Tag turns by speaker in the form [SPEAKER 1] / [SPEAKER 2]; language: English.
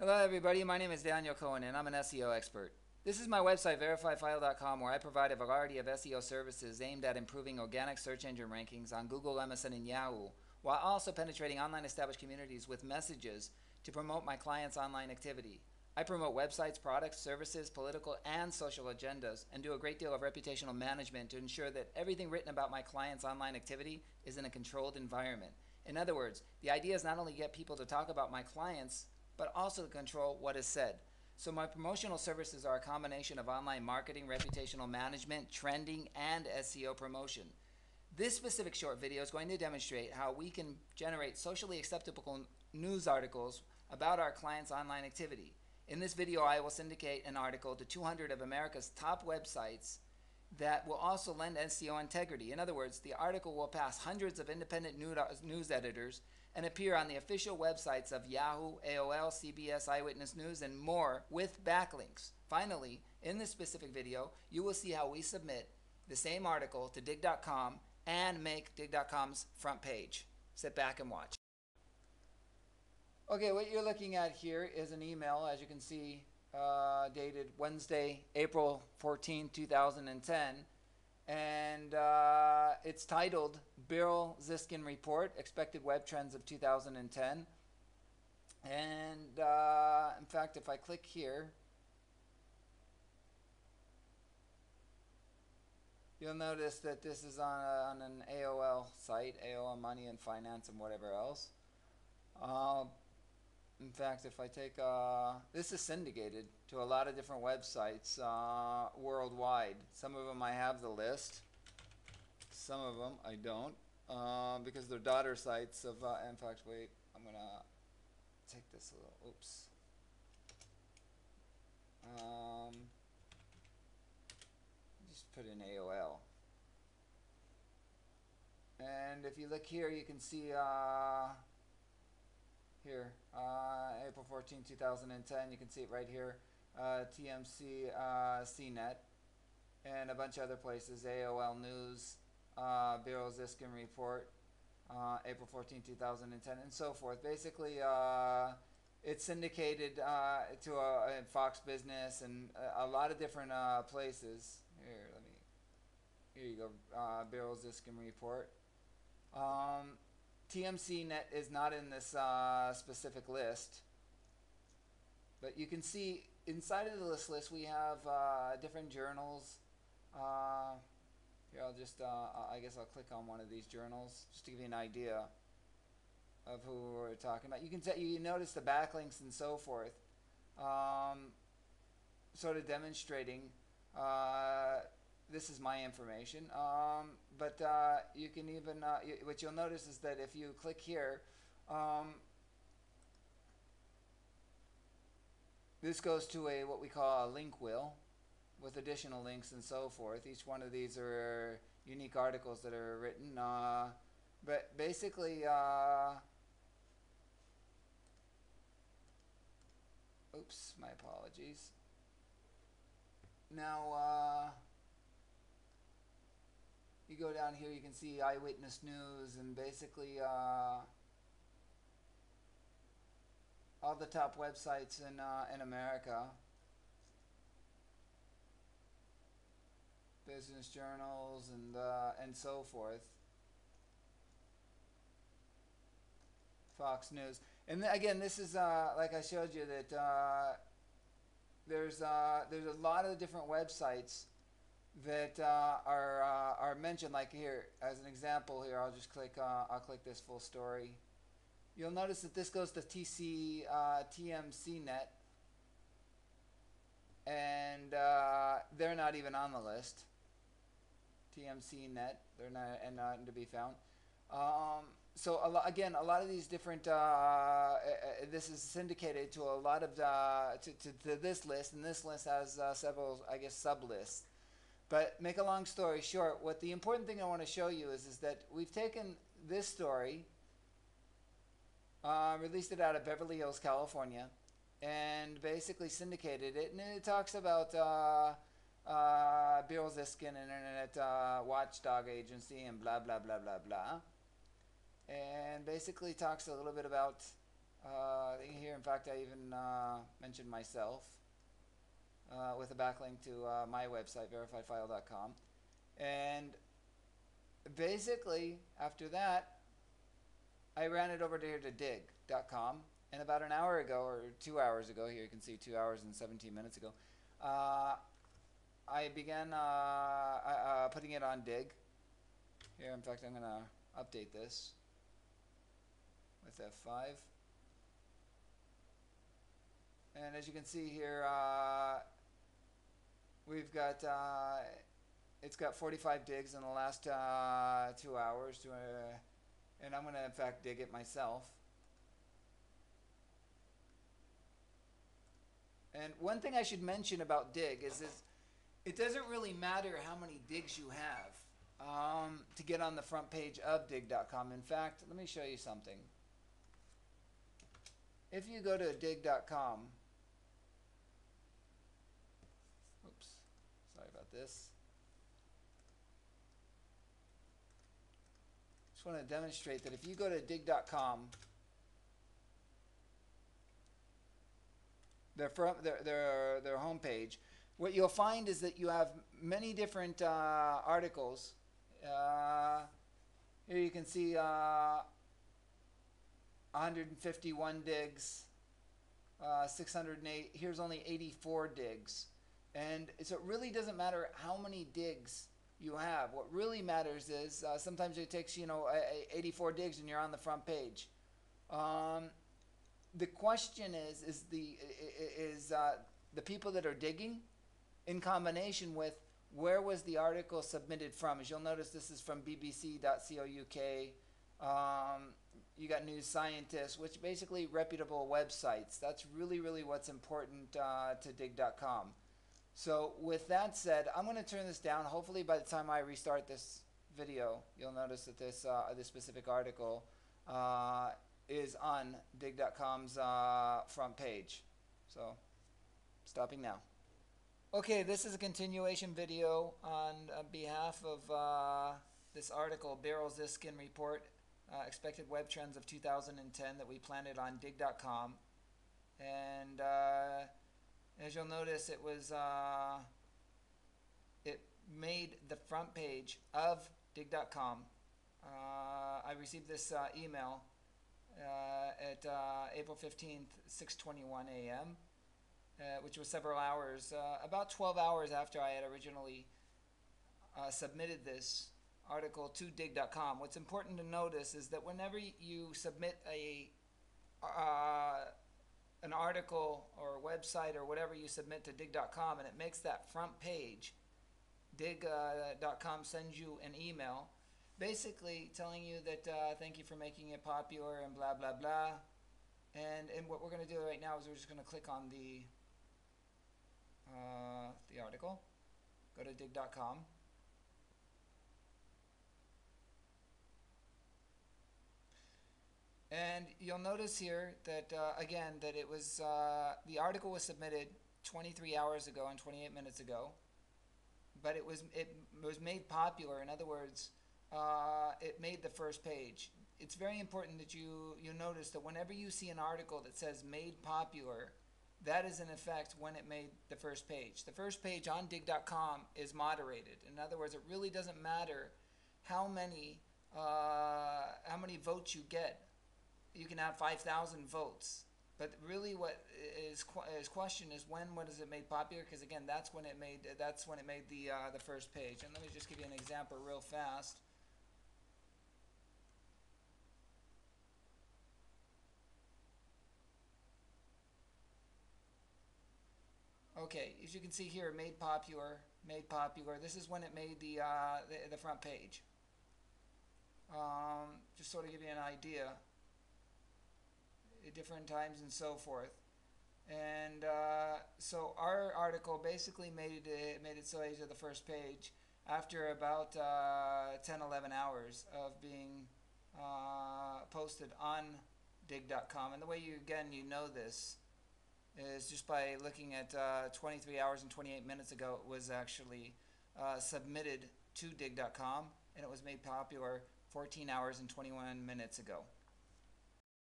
[SPEAKER 1] Hello everybody, my name is Daniel Cohen and I'm an SEO expert. This is my website verifyfile.com where I provide a variety of SEO services aimed at improving organic search engine rankings on Google, MSN, and Yahoo, while also penetrating online established communities with messages to promote my clients' online activity. I promote websites, products, services, political, and social agendas, and do a great deal of reputational management to ensure that everything written about my clients' online activity is in a controlled environment. In other words, the idea is not only to get people to talk about my clients, but also to control what is said. So my promotional services are a combination of online marketing, reputational management, trending, and SEO promotion. This specific short video is going to demonstrate how we can generate socially acceptable news articles about our clients' online activity. In this video, I will syndicate an article to 200 of America's top websites that will also lend SEO integrity. In other words, the article will pass hundreds of independent news editors and appear on the official websites of Yahoo, AOL, CBS, Eyewitness News, and more with backlinks. Finally, in this specific video, you will see how we submit the same article to dig.com and make dig.com's front page. Sit back and watch. Okay, what you're looking at here is an email, as you can see, dated Wednesday, April 14, 2010. And it's titled Beryl Ziskin Report, Expected Web Trends of 2010. And in fact, if I click here, you'll notice that this is on an AOL site, AOL Money and Finance and whatever else. In fact, if I take, this is syndicated to a lot of different websites worldwide. Some of them I have the list. Some of them I don't, because they're daughter sites of, in fact, wait, I'm going to take this a little, oops. Just put in AOL. And if you look here, you can see, here, April 14, 2010, you can see it right here, TMC, CNET, and a bunch of other places, AOL News, Beryl Ziskin Report, April 14, 2010, and so forth. Basically, it's syndicated to Fox Business and a lot of different places. Here, here you go, Beryl Ziskin Report. TMC Net is not in this specific list, but you can see inside of this list we have different journals. Here, I'll just, I guess I'll click on one of these journals just to give you an idea of who we're talking about. You can you notice the backlinks and so forth, sort of demonstrating this is my information, but you can even, what you'll notice is that if you click here, this goes to a what we call a link wheel with additional links and so forth. Each one of these are unique articles that are written, but basically, oops, my apologies. Now, you go down here, you can see Eyewitness News, and basically all the top websites in America, business journals, and so forth. Fox News, and again, this is like I showed you that there's a lot of different websites that are mentioned. Like here, as an example, here I'll just click. I'll click this full story. You'll notice that this goes to TMC Net, and they're not even on the list. TMC Net, they're not and not to be found. So again, a lot of these different, this is syndicated to a lot of to this list, and this list has several, I guess, sub lists. But make a long story short, what the important thing I want to show you is that we've taken this story, released it out of Beverly Hills, California, and basically syndicated it, and it talks about Beryl Ziskin, Internet Watchdog Agency, and blah blah blah blah blah, and basically talks a little bit about Here, in fact, I even mentioned myself with a backlink to my website, verifiedfile.com. And basically, after that, I ran it over to here to dig.com. And about an hour ago, or 2 hours ago, here you can see 2 hours and 17 minutes ago, I began putting it on dig. Here, in fact, I'm going to update this with F5. And as you can see here, we've got, it's got 45 digs in the last 2 hours. And I'm going to, in fact, dig it myself. And one thing I should mention about dig is it doesn't really matter how many digs you have to get on the front page of dig.com. In fact, let me show you something. If you go to dig.com, oops, sorry about this. Just want to demonstrate that if you go to dig.com, their homepage, what you'll find is that you have many different articles. Here you can see 151 digs, 608. Here's only 84 digs. And so it really doesn't matter how many digs you have. What really matters is sometimes it takes 84 digs and you're on the front page. The question is the people that are digging in combination with where was the article submitted from. As you'll notice, this is from bbc.co.uk. You got News Scientist, which basically reputable websites. That's really, really what's important to dig.com. So with that said, I'm going to turn this down. Hopefully by the time I restart this video, you'll notice that this specific article is on dig.com's front page. So, stopping now. Okay, this is a continuation video on behalf of this article, Barrel's Skin Report, Expected Web Trends of 2010, that we planted on dig.com. And as you'll notice, it was it made the front page of dig.com. I received this email at April 15th, 6:21 a.m., which was several hours, about 12 hours after I had originally submitted this article to dig.com. What's important to notice is that whenever you submit an article or a website or whatever you submit to dig.com and it makes that front page, dig.com sends you an email basically telling you that thank you for making it popular and blah blah blah. And what we're going to do right now is we're just going to click on the article, go to dig.com, and you'll notice here that again that it was the article was submitted 23 hours ago and 28 minutes ago, but it was made popular. In other words, it made the first page. It's very important that you notice that whenever you see an article that says made popular, that is in effect when it made the first page. The first page on dig.com is moderated. In other words, it really doesn't matter how many votes you get. You can have 5,000 votes, but really what is question is when is it made popular? Because again, that's when it made the first page. And let me just give you an example real fast. Okay, as you can see here, made popular. This is when it made the front page. Just sort of give you an idea. At different times and so forth. And so our article basically made its way to the first page after about 10-11 hours of being posted on dig.com. And the way you know this is just by looking at 23 hours and 28 minutes ago. It was actually submitted to dig.com, and it was made popular 14 hours and 21 minutes ago.